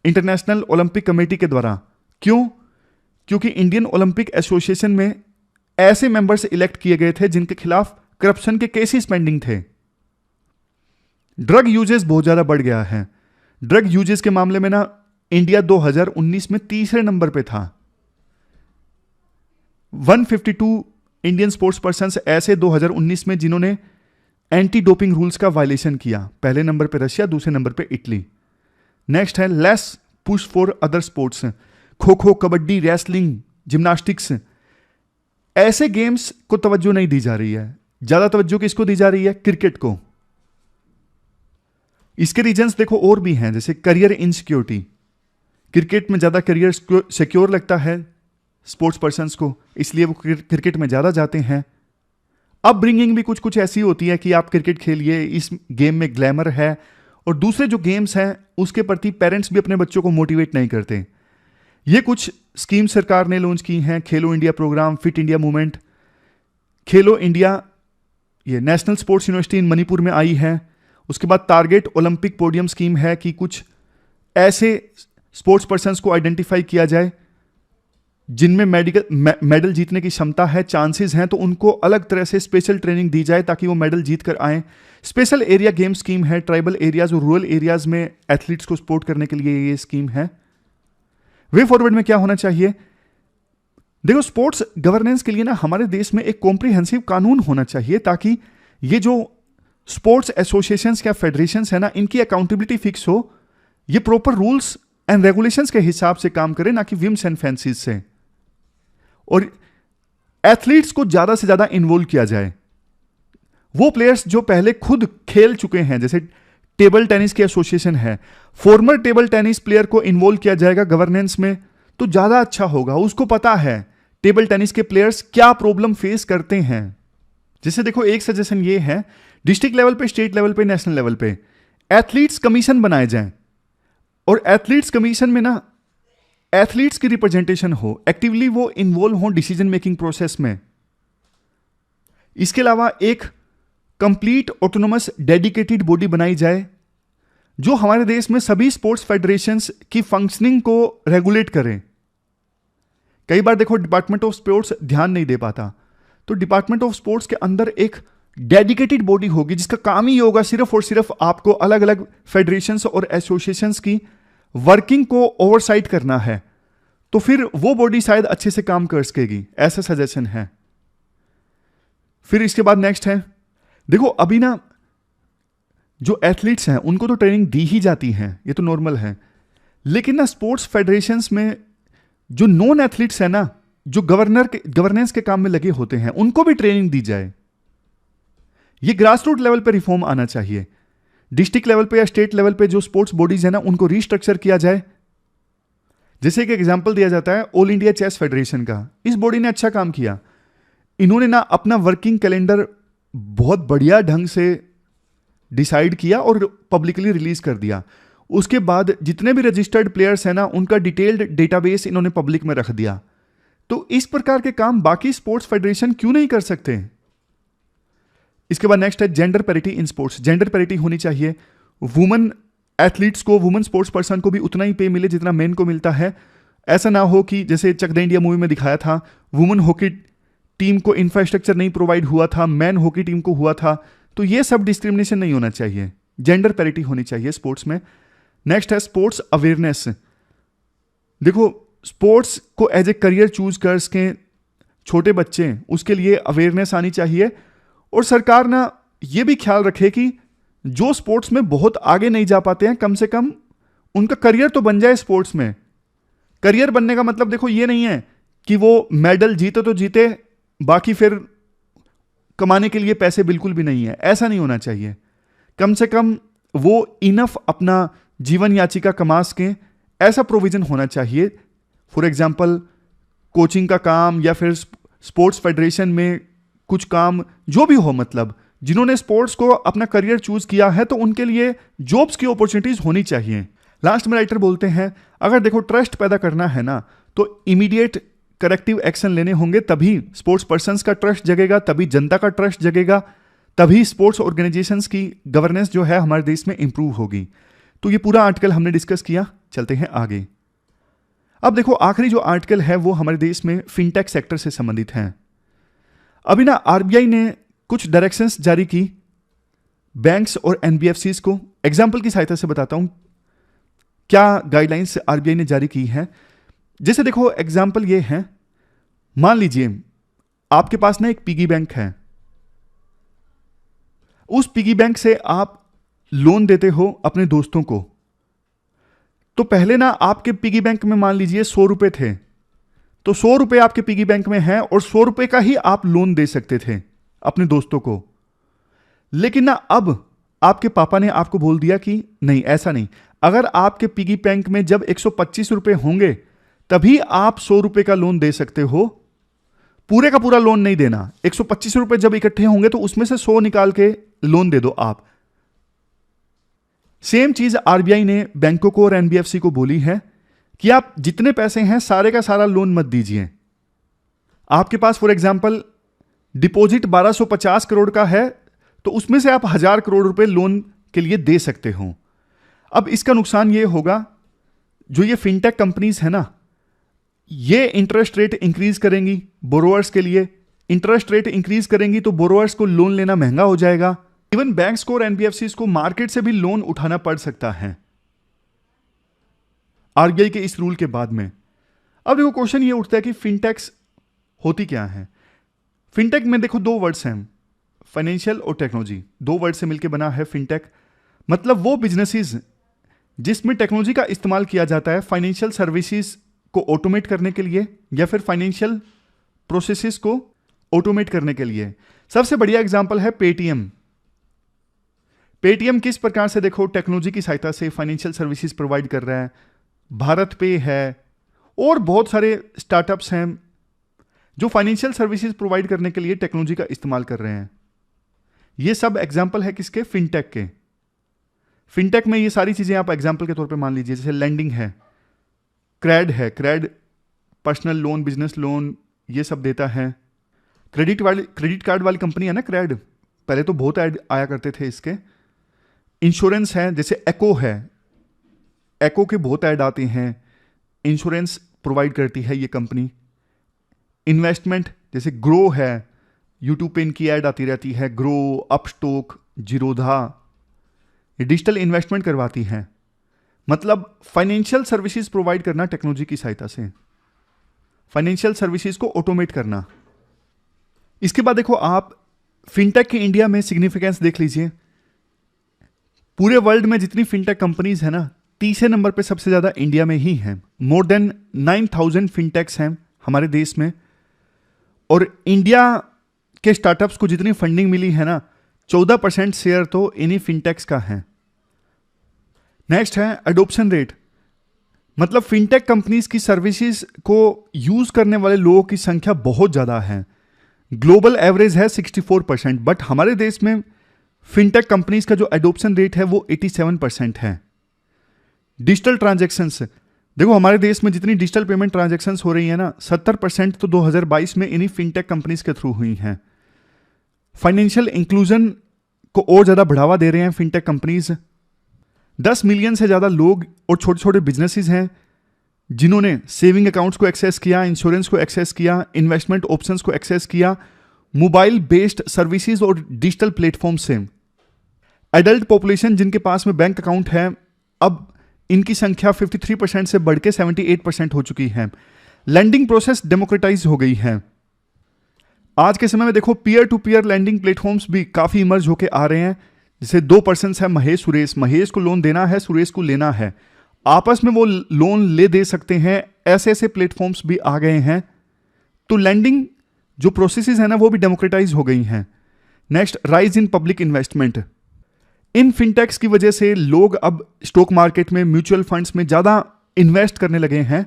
इंटरनेशनल ओलंपिक कमेटी के द्वारा। क्यों? क्योंकि इंडियन ओलंपिक एसोसिएशन में ऐसे मेंबर्स इलेक्ट किए गए थे जिनके खिलाफ करप्शन के केसेस पेंडिंग थे। ड्रग यूजेस बहुत ज्यादा बढ़ गया है। ड्रग यूजेस के मामले में ना इंडिया 2019 में तीसरे नंबर पे था। 152 इंडियन स्पोर्ट्स पर्सन्स ऐसे 2019 में जिन्होंने एंटी डोपिंग रूल्स का वायलेशन किया। पहले नंबर पे रशिया, दूसरे नंबर पे इटली। नेक्स्ट है less push for other sports. Kho kho, kabaddi, wrestling, gymnastics, ऐसे गेम्स को तवज्जो नहीं दी जा रही है। ज्यादा तवज्जो किसको दी जा रही है? क्रिकेट को। इसके रीजंस देखो और भी हैं, जैसे करियर इनसिक्योरिटी। क्रिकेट में ज्यादा करियर सिक्योर लगता है स्पोर्ट्स पर्सन्स को, इसलिए वो क्रिकेट में ज्यादा जाते हैं। अपब्रिंगिंग भी कुछ कुछ ऐसी होती है कि आप क्रिकेट खेलिए, इस गेम में ग्लैमर है, और दूसरे जो गेम्स हैं उसके प्रति पेरेंट्स भी अपने बच्चों को मोटिवेट नहीं करते। ये कुछ स्कीम सरकार ने लॉन्च की हैं, Khelo India programme, fit India movement, Khelo India, ये national sports university in Manipur में आई है। उसके बाद टारगेट ओलंपिक पोडियम स्कीम है कि कुछ ऐसे स्पोर्ट्स पर्सन्स को आइडेंटिफाई किया जाए जिनमें मेडल जीतने की क्षमता है, चांसेस हैं, तो उनको अलग तरह से स्पेशल ट्रेनिंग दी जाए ताकि वो मेडल जीत कर आए। स्पेशल एरिया गेम स्कीम है, ट्राइबल एरियाज और रूरल एरियाज में एथलीट्स को सपोर्ट करने के लिए ये स्कीम है। वे फॉरवर्ड में क्या होना चाहिए? देखो स्पोर्ट्स गवर्नेंस के लिए ना हमारे देश में एक कॉम्प्रिहेंसिव कानून होना चाहिए ताकि ये जो स्पोर्ट्स एसोसिएशंस या फेडरेशंस है ना, इनकी अकाउंटेबिलिटी फिक्स हो, ये प्रॉपर रूल्स एंड रेगुलेशंस के हिसाब से काम करें, ना कि विम्स एंड फैंसीज से। और एथलीट्स को ज्यादा से ज्यादा इन्वॉल्व किया जाए। वो प्लेयर्स जो पहले खुद खेल चुके हैं, जैसे टेबल टेनिस की एसोसिएशन है, फॉर्मर टेबल टेनिस प्लेयर को इन्वॉल्व किया जाएगा गवर्नेंस में तो ज्यादा अच्छा होगा। उसको पता है टेबल टेनिस के प्लेयर्स क्या प्रॉब्लम फेस करते हैं। जैसे देखो एक सजेशन ये है, डिस्ट्रिक्ट लेवल पे, स्टेट लेवल पे, नेशनल लेवल पे एथलीट्स कमीशन बनाए जाएं, और एथलीट्स कमीशन में ना एथलीट्स की रिप्रेजेंटेशन हो, एक्टिवली वो इन्वॉल्व हो डिसीजन मेकिंग प्रोसेस में। इसके अलावा एक कंप्लीट ऑटोनोमस डेडिकेटेड बॉडी बनाई जाए जो हमारे देश में सभी स्पोर्ट्स फेडरेशंस की फंक्शनिंग को रेगुलेट करे। कई बार देखो डिपार्टमेंट ऑफ स्पोर्ट्स ध्यान नहीं दे पाता, तो डिपार्टमेंट ऑफ स्पोर्ट्स के अंदर एक डेडिकेटेड बॉडी होगी जिसका काम ही होगा सिर्फ और सिर्फ आपको अलग अलग फेडरेशंस और एसोसिएशंस की वर्किंग को ओवरसाइट करना है, तो फिर वो बॉडी शायद अच्छे से काम कर सकेगी। ऐसा सजेशन है। फिर इसके बाद नेक्स्ट है, देखो अभी ना जो एथलीट्स हैं उनको तो ट्रेनिंग दी ही जाती है, ये तो नॉर्मल है, लेकिन ना स्पोर्ट्स फेडरेशंस में जो नॉन एथलीट्स हैं ना, जो गवर्नेंस के काम में लगे होते हैं, उनको भी ट्रेनिंग दी जाए। ये ग्रास रूट लेवल पे रिफॉर्म आना चाहिए। डिस्ट्रिक्ट लेवल पे या स्टेट लेवल पे जो स्पोर्ट्स बॉडीज है ना, उनको रिस्ट्रक्चर किया जाए। जैसे एक एग्जांपल दिया जाता है ऑल इंडिया चेस फेडरेशन का। इस बॉडी ने अच्छा काम किया, इन्होंने ना अपना वर्किंग कैलेंडर बहुत बढ़िया ढंग से डिसाइड किया और पब्लिकली रिलीज कर दिया। उसके बाद जितने भी रजिस्टर्ड प्लेयर्स हैं ना, उनका डिटेल्ड डेटाबेस इन्होंने पब्लिक में रख दिया। तो इस प्रकार के काम बाकी स्पोर्ट्स फेडरेशन क्यों नहीं कर सकते? इसके बाद नेक्स्ट है gender parity in sports. Gender parity होनी चाहिए। वुमेन एथलीट्स को, वुमेन स्पोर्ट्स पर्सन को भी उतना ही पे मिले जितना मेन को मिलता है। ऐसा ना हो कि जैसे चक दे इंडिया मूवी में दिखाया था, वुमेन हॉकी टीम को इंफ्रास्ट्रक्चर नहीं प्रोवाइड हुआ था, मैन हॉकी टीम को हुआ था। तो ये सब डिस्क्रिमिनेशन नहीं होना चाहिए, जेंडर पैरिटी होनी चाहिए स्पोर्ट्स में। नेक्स्ट है स्पोर्ट्स अवेयरनेस। देखो, स्पोर्ट्स को एज ए करियर चूज कर सकें छोटे बच्चे, उसके लिए अवेयरनेस आनी चाहिए। और सरकार ना ये भी ख्याल रखे कि जो स्पोर्ट्स में बहुत आगे नहीं जा पाते हैं, कम से कम उनका करियर तो बन जाए स्पोर्ट्स में। करियर बनने का मतलब देखो ये नहीं है कि वो मेडल जीते तो जीते, बाकी फिर कमाने के लिए पैसे बिल्कुल भी नहीं है, ऐसा नहीं होना चाहिए। कम से कम वो इनफ अपना जीवन याचिका कमा सकें, ऐसा प्रोविजन होना चाहिए। फॉर एग्जाम्पल कोचिंग का काम या फिर स्पोर्ट्स फेडरेशन में कुछ काम, जो भी हो, मतलब जिन्होंने स्पोर्ट्स को अपना करियर चूज किया है तो उनके लिए जॉब्स की अपॉर्चुनिटीज होनी चाहिए। लास्ट में राइटर बोलते हैं, अगर देखो ट्रस्ट पैदा करना है ना, तो इमीडिएट करेक्टिव एक्शन लेने होंगे, तभी स्पोर्ट्स पर्संस का ट्रस्ट जगेगा, तभी जनता का ट्रस्ट जगेगा, तभी स्पोर्ट्स ऑर्गेनाइजेशंस की गवर्नेंस जो है हमारे देश में इंप्रूव होगी। तो ये पूरा आर्टिकल हमने डिस्कस किया, चलते हैं आगे। अब देखो आखिरी जो आर्टिकल है वो हमारे देश में फिनटेक सेक्टर से संबंधित है। अभी ना आरबीआई ने कुछ डायरेक्शंस जारी की बैंक्स और एनबीएफसीज को। एग्जाम्पल की सहायता से बताता हूं क्या गाइडलाइंस आरबीआई ने जारी की है। जैसे देखो एग्जाम्पल ये है, मान लीजिए आपके पास ना एक पिगी बैंक है, उस पिगी बैंक से आप लोन देते हो अपने दोस्तों को। तो पहले ना आपके पिगी बैंक में मान लीजिए 100 रुपए थे, तो 100 रुपए आपके पिगी बैंक में है और 100 रुपए का ही आप लोन दे सकते थे अपने दोस्तों को। लेकिन ना अब आपके पापा ने आपको बोल दिया कि नहीं, ऐसा नहीं, अगर आपके पिगी बैंक में जब 125 रुपए होंगे तभी आप 100 रुपए का लोन दे सकते हो, पूरे का पूरा लोन नहीं देना। 125 रुपए जब इकट्ठे होंगे तो उसमें से 100 निकाल के लोन दे दो आप। सेम चीज आरबीआई ने बैंकों को और एनबीएफसी को बोली है कि आप जितने पैसे हैं सारे का सारा लोन मत दीजिए। आपके पास फॉर एग्जांपल डिपॉजिट 1250 करोड़ का है, तो उसमें से आप 1000 करोड़ रुपए लोन के लिए दे सकते हो। अब इसका नुकसान ये होगा, जो ये फिनटेक कंपनीज है ना, ये इंटरेस्ट रेट इंक्रीज करेंगी बोरोअर्स के लिए। इंटरेस्ट रेट इंक्रीज करेंगी तो बोरोअर्स को लोन लेना महंगा हो जाएगा। इवन बैंक्स को और एनबीएफसीज को मार्केट से भी लोन उठाना पड़ सकता है आरबीआई के इस रूल के बाद में। अब देखो क्वेश्चन ये उठता है कि फिनटेक्स होती क्या है। फिनटेक में देखो दो वर्ड्स हैं, फाइनेंशियल और टेक्नोलॉजी, दो वर्ड से मिलकर बना है फिनटेक। मतलब वो बिजनेसेस जिसमें टेक्नोलॉजी का इस्तेमाल किया जाता है फाइनेंशियल सर्विसेज को ऑटोमेट करने के लिए या फिर फाइनेंशियल प्रोसेसेस को ऑटोमेट करने के लिए। सबसे बढ़िया एग्जांपल है पेटीएम। पेटीएम किस प्रकार से देखो टेक्नोलॉजी की सहायता से फाइनेंशियल सर्विसेज प्रोवाइड कर रहा है। भारत पे है और बहुत सारे स्टार्टअप्स हैं जो फाइनेंशियल सर्विसेज प्रोवाइड करने के लिए टेक्नोलॉजी का इस्तेमाल कर रहे हैं। ये सब एग्जांपल है किसके? फिनटेक के। फिनटेक में ये सारी चीजें आप एग्जांपल के तौर पे मान लीजिए, जैसे लेंडिंग है, क्रेड है, CRED personal loan, business loan, ये सब देता है। क्रेडिट कार्ड वाली कंपनी है ना क्रेड, पहले तो बहुत ऐड आया करते थे इसके। इंश्योरेंस है, जैसे एको है, एको के बहुत ऐड आते हैं, इंश्योरेंस प्रोवाइड करती है ये कंपनी। इन्वेस्टमेंट जैसे ग्रो है, यूट्यूब पे इनकी ऐड आती रहती है, ग्रो, अपस्टॉक, जीरोधा, ये डिजिटल इन्वेस्टमेंट करवाती है। मतलब फाइनेंशियल सर्विसेज प्रोवाइड करना टेक्नोलॉजी की सहायता से, फाइनेंशियल सर्विसेज को ऑटोमेट करना। इसके बाद देखो आप फिनटेक के इंडिया में सिग्निफिकेंस देख लीजिए। पूरे वर्ल्ड में जितनी फिनटेक कंपनीज है ना, तीसरे नंबर पे सबसे ज्यादा इंडिया में ही हैं। मोर देन 9,000 फिनटेक्स हैं हमारे देश में। और इंडिया के स्टार्टअप्स को जितनी फंडिंग मिली है ना, 14% शेयर तो इन्हीं फिनटेक्स का है। नेक्स्ट है एडोप्शन रेट, मतलब फिनटेक कंपनीज की सर्विसेज को यूज करने वाले लोगों की संख्या बहुत ज्यादा है। ग्लोबल एवरेज है 64%, बट हमारे देश में फिनटेक कंपनीज का जो एडोप्शन रेट है वो 87% है। डिजिटल ट्रांजैक्शंस, देखो हमारे देश में जितनी डिजिटल पेमेंट ट्रांजैक्शंस हो रही है ना, 70% तो 2022 में इन्हीं फिनटेक कंपनीज के थ्रू हुई हैं। फाइनेंशियल इंक्लूजन को और ज्यादा बढ़ावा दे रहे हैं फिनटेक कंपनीज। 10 मिलियन से ज्यादा लोग और छोटे छोटे बिजनेसेस हैं जिन्होंने सेविंग अकाउंट्स को एक्सेस किया, इंश्योरेंस को एक्सेस किया, इन्वेस्टमेंट ऑप्शंस को एक्सेस किया, मोबाइल बेस्ड सर्विसेज और डिजिटल प्लेटफॉर्म से। एडल्ट पॉपुलेशन जिनके पास में बैंक अकाउंट है, अब इनकी संख्या 53% से बढ़ के 78% हो चुकी है। लैंडिंग प्रोसेस डेमोक्रेटाइज हो गई है। आज के समय में देखो peer to peer lending platforms भी काफी इमर्ज होके आ रहे हैं। जैसे 2 पर्सन्स है, महेश सुरेश, महेश को लोन देना है, सुरेश को लेना है, आपस में वो लोन ले दे सकते हैं। ऐसे ऐसे प्लेटफॉर्म्स भी आ गए हैं। तो लैंडिंग जो प्रोसेसेस है ना, वो भी डेमोक्रेटाइज हो गई हैं। Next, rise in public investment. इन फिनटेक्स की वजह से लोग अब स्टॉक मार्केट में, म्यूचुअल फंड्स में ज्यादा इन्वेस्ट करने लगे हैं।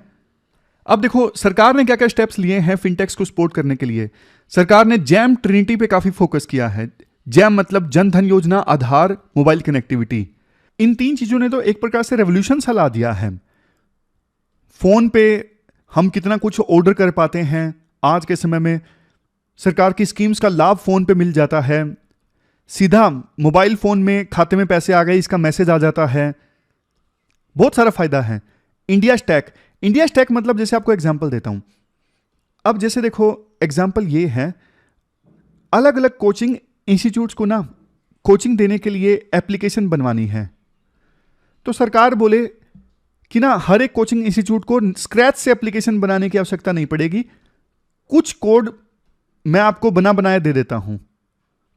अब देखो सरकार ने क्या क्या स्टेप्स लिए हैं फिनटेक्स को सपोर्ट करने के लिए। सरकार ने जैम ट्रिनिटी पे काफी फोकस किया है। जैम मतलब जन धन योजना, आधार, मोबाइल कनेक्टिविटी। इन 3 चीजों ने तो एक प्रकार से रेवोल्यूशन सा ला दिया है। फोन पे हम कितना कुछ ऑर्डर कर पाते हैं आज के समय में, सरकार की स्कीम्स का लाभ फोन पे मिल जाता है। सीधा मोबाइल फोन में खाते में पैसे आ गए, इसका मैसेज आ जाता है। बहुत सारा फायदा है। इंडिया स्टैक, इंडिया स्टैक मतलब जैसे आपको एग्जांपल देता हूं। अब जैसे देखो एग्जांपल ये है, अलग अलग कोचिंग इंस्टीट्यूट्स को ना कोचिंग देने के लिए एप्लीकेशन बनवानी है, तो सरकार बोले कि ना हर एक कोचिंग इंस्टीट्यूट को स्क्रैच से एप्लीकेशन बनाने की आवश्यकता नहीं पड़ेगी। कुछ कोड मैं आपको बना बनाया दे देता हूं,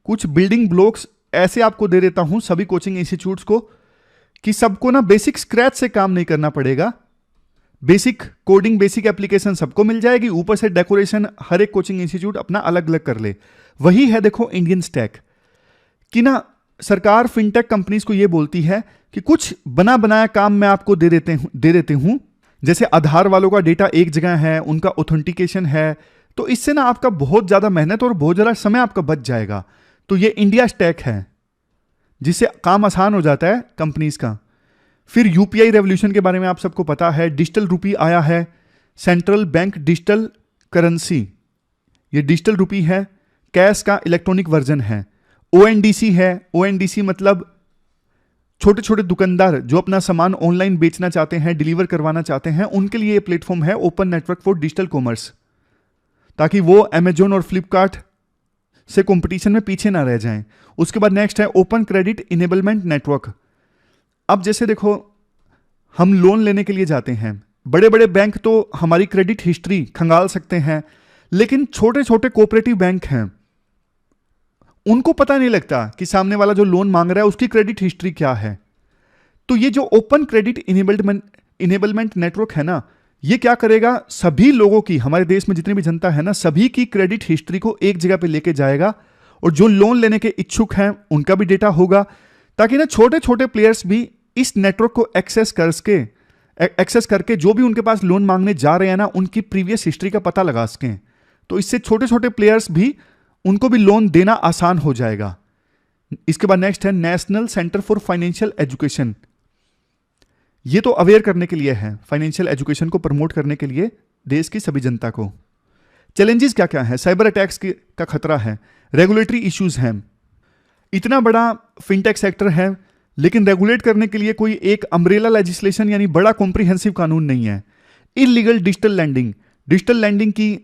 कुछ बिल्डिंग ब्लॉक्स ऐसे आपको दे देता हूं सभी कोचिंग इंस्टीट्यूट्स को, कि सबको ना बेसिक स्क्रैच से काम नहीं करना पड़ेगा। बेसिक कोडिंग, बेसिक एप्लीकेशन सबको मिल जाएगी, ऊपर से डेकोरेशन हर एक कोचिंग इंस्टीट्यूट अपना अलग अलग कर ले। वही है देखो इंडियन स्टैक, कि ना सरकार फिनटेक कंपनीज को यह बोलती है कि कुछ बना बनाया काम मैं आपको दे देते हूं। जैसे आधार वालों का डेटा एक जगह है, उनका ऑथेंटिकेशन है, तो इससे ना आपका बहुत ज्यादा मेहनत और बहुत ज्यादा समय आपका बच जाएगा। तो ये इंडिया स्टैक है जिससे काम आसान हो जाता है कंपनीज का। फिर यूपीआई रेवोल्यूशन के बारे में आप सबको पता है। डिजिटल रुपी आया है, सेंट्रल बैंक डिजिटल करेंसी। ये डिजिटल रुपी है, कैश का इलेक्ट्रॉनिक वर्जन है। ओएनडीसी है, ओएनडीसी मतलब छोटे छोटे दुकानदार जो अपना सामान ऑनलाइन बेचना चाहते हैं, डिलीवर करवाना चाहते हैं, उनके लिए ये प्लेटफॉर्म है, open network for digital commerce, ताकि वो अमेजोन और फ्लिपकार्ट से कंपटीशन में पीछे ना रह जाएं। उसके बाद नेक्स्ट है ओपन क्रेडिट इनेबलमेंट नेटवर्क। अब जैसे देखो हम लोन लेने के लिए जाते हैं, बड़े बड़े बैंक तो हमारी क्रेडिट हिस्ट्री खंगाल सकते हैं, लेकिन छोटे छोटे कोऑपरेटिव बैंक हैं, उनको पता नहीं लगता कि सामने वाला जो लोन मांग रहा है उसकी क्रेडिट हिस्ट्री क्या है। तो ये जो ओपन क्रेडिट इनेबलमेंट नेटवर्क है ना, ये क्या करेगा, सभी लोगों की, हमारे देश में जितनी भी जनता है ना, सभी की क्रेडिट हिस्ट्री को एक जगह पे लेके जाएगा, और जो लोन लेने के इच्छुक हैं उनका भी डेटा होगा, ताकि ना छोटे छोटे प्लेयर्स भी इस नेटवर्क को एक्सेस करके जो भी उनके पास लोन मांगने जा रहे हैं ना, उनकी प्रीवियस हिस्ट्री का पता लगा सकें। तो इससे छोटे छोटे प्लेयर्स भी, उनको भी लोन देना आसान हो जाएगा। इसके बाद नेक्स्ट है national centre for financial education. ये तो अवेयर करने के लिए है, फाइनेंशियल एजुकेशन को प्रमोट करने के लिए देश की सभी जनता को। चैलेंजेस क्या क्या है, साइबर अटैक्स का खतरा है, रेगुलेटरी इश्यूज हैं। इतना बड़ा फिनटेक सेक्टर है, लेकिन रेगुलेट करने के लिए कोई एक अम्ब्रेला लेजिस्लेशन यानी बड़ा कॉम्प्रिहेंसिव कानून नहीं है। इलीगल डिजिटल लैंडिंग की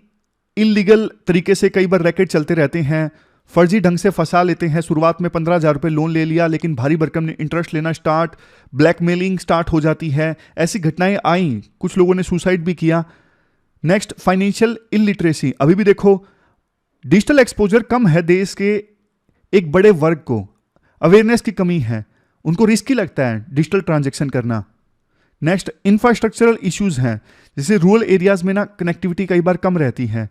इलीगल तरीके से कई बार रैकेट चलते रहते हैं, फर्जी ढंग से फंसा लेते हैं। शुरुआत में 15,000 रुपये लोन ले लिया, लेकिन भारी भरकम ने इंटरेस्ट लेना स्टार्ट, ब्लैकमेलिंग स्टार्ट हो जाती है। ऐसी घटनाएं आई, कुछ लोगों ने सुसाइड भी किया। Next, financial illiteracy. अभी भी देखो डिजिटल एक्सपोजर कम है देश के एक बड़े वर्ग को, अवेयरनेस की कमी है, उनको रिस्की लगता है डिजिटल ट्रांजैक्शन करना। नेक्स्ट, इंफ्रास्ट्रक्चरल इश्यूज हैं, जैसे रूरल एरियाज में ना कनेक्टिविटी कई बार कम रहती है,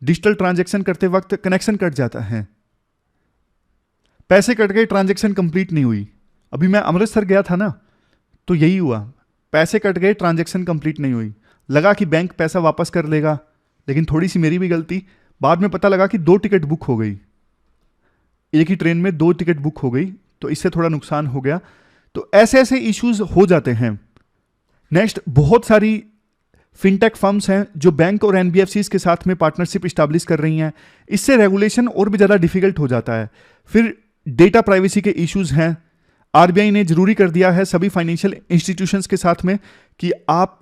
डिजिटल ट्रांजैक्शन करते वक्त कनेक्शन कट जाता है, पैसे कट गए, ट्रांजैक्शन कंप्लीट नहीं हुई। अभी मैं अमृतसर गया था ना, तो यही हुआ, पैसे कट गए, ट्रांजैक्शन कंप्लीट नहीं हुई। लगा कि बैंक पैसा वापस कर लेगा, लेकिन थोड़ी सी मेरी भी गलती, बाद में पता लगा कि 2 टिकट बुक हो गई, एक ही ट्रेन में 2 टिकट बुक हो गई, तो इससे थोड़ा नुकसान हो गया। तो ऐसे ऐसे इश्यूज हो जाते हैं। नेक्स्ट, बहुत सारी फिनटेक फर्म्स हैं जो बैंक और एनबीएफसीज के साथ में पार्टनरशिप इस्टेब्लिश कर रही हैं। इससे रेगुलेशन और भी ज़्यादा डिफिकल्ट हो जाता है। फिर डेटा प्राइवेसी के इश्यूज हैं। आरबीआई ने जरूरी कर दिया है सभी फाइनेंशियल इंस्टीट्यूशंस के साथ में कि आप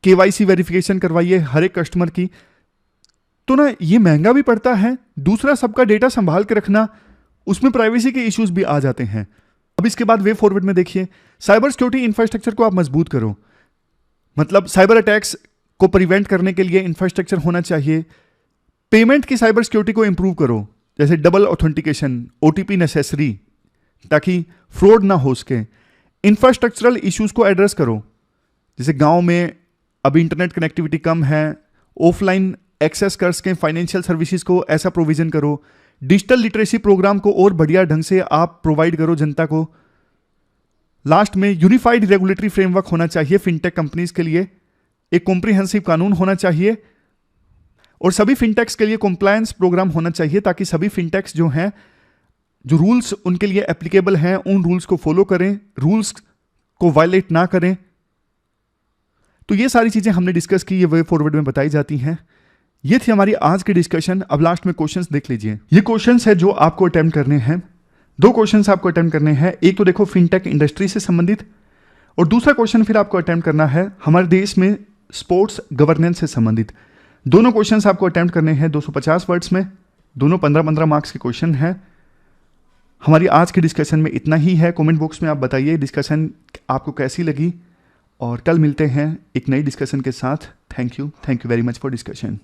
केवाईसी वेरिफिकेशन करवाइए हर एक कस्टमर की। तो ना ये महंगा भी पड़ता है, दूसरा सबका डेटा संभाल के रखना, उसमें प्राइवेसी के इश्यूज भी आ जाते हैं। अब इसके बाद वे फॉरवर्ड में देखिए, साइबर सिक्योरिटी इंफ्रास्ट्रक्चर को आप मजबूत करो, मतलब साइबर अटैक्स को प्रिवेंट करने के लिए इंफ्रास्ट्रक्चर होना चाहिए। पेमेंट की साइबर सिक्योरिटी को इंप्रूव करो, जैसे डबल ऑथेंटिकेशन, ओटीपी नेसेसरी, ताकि फ्रॉड ना हो सके। इंफ्रास्ट्रक्चरल इश्यूज को एड्रेस करो, जैसे गांव में अभी इंटरनेट कनेक्टिविटी कम है, ऑफलाइन एक्सेस कर सकें फाइनेंशियल सर्विसेज को, ऐसा प्रोविजन करो। डिजिटल लिटरेसी प्रोग्राम को और बढ़िया ढंग से आप प्रोवाइड करो जनता को। लास्ट में, यूनिफाइड रेगुलेटरी फ्रेमवर्क होना चाहिए फिनटेक कंपनीज के लिए, एक कॉम्प्रिहेंसिव कानून होना चाहिए, और सभी फिनटेक्स के लिए कॉम्प्लायंस प्रोग्राम होना चाहिए, ताकि सभी फिनटेक्स जो हैं, जो रूल्स उनके लिए एप्लीकेबल हैं, उन रूल्स को फॉलो करें, रूल्स को वायलेट ना करें। तो ये सारी चीजें हमने डिस्कस की, ये वे फॉरवर्ड में बताई जाती हैं। ये थी हमारी आज की डिस्कशन। अब लास्ट में क्वेश्चंस देख लीजिए। ये क्वेश्चंस है जो आपको अटेम्प्ट करने हैं। 2 क्वेश्चंस आपको अटेम्प्ट करने हैं। एक तो देखो फिनटेक इंडस्ट्री से संबंधित, और दूसरा क्वेश्चन फिर आपको अटेम्प्ट करना है हमारे देश में स्पोर्ट्स गवर्नेंस से संबंधित। दोनों क्वेश्चंस आपको अटेम्प्ट करने हैं 250 वर्ड्स में, दोनों 15-15 मार्क्स के क्वेश्चन हैं। हमारी आज की डिस्कशन में इतना ही है। कमेंट बॉक्स में आप बताइए डिस्कशन आपको कैसी लगी, और कल मिलते हैं एक नई डिस्कशन के साथ। Thank you very much for discussion.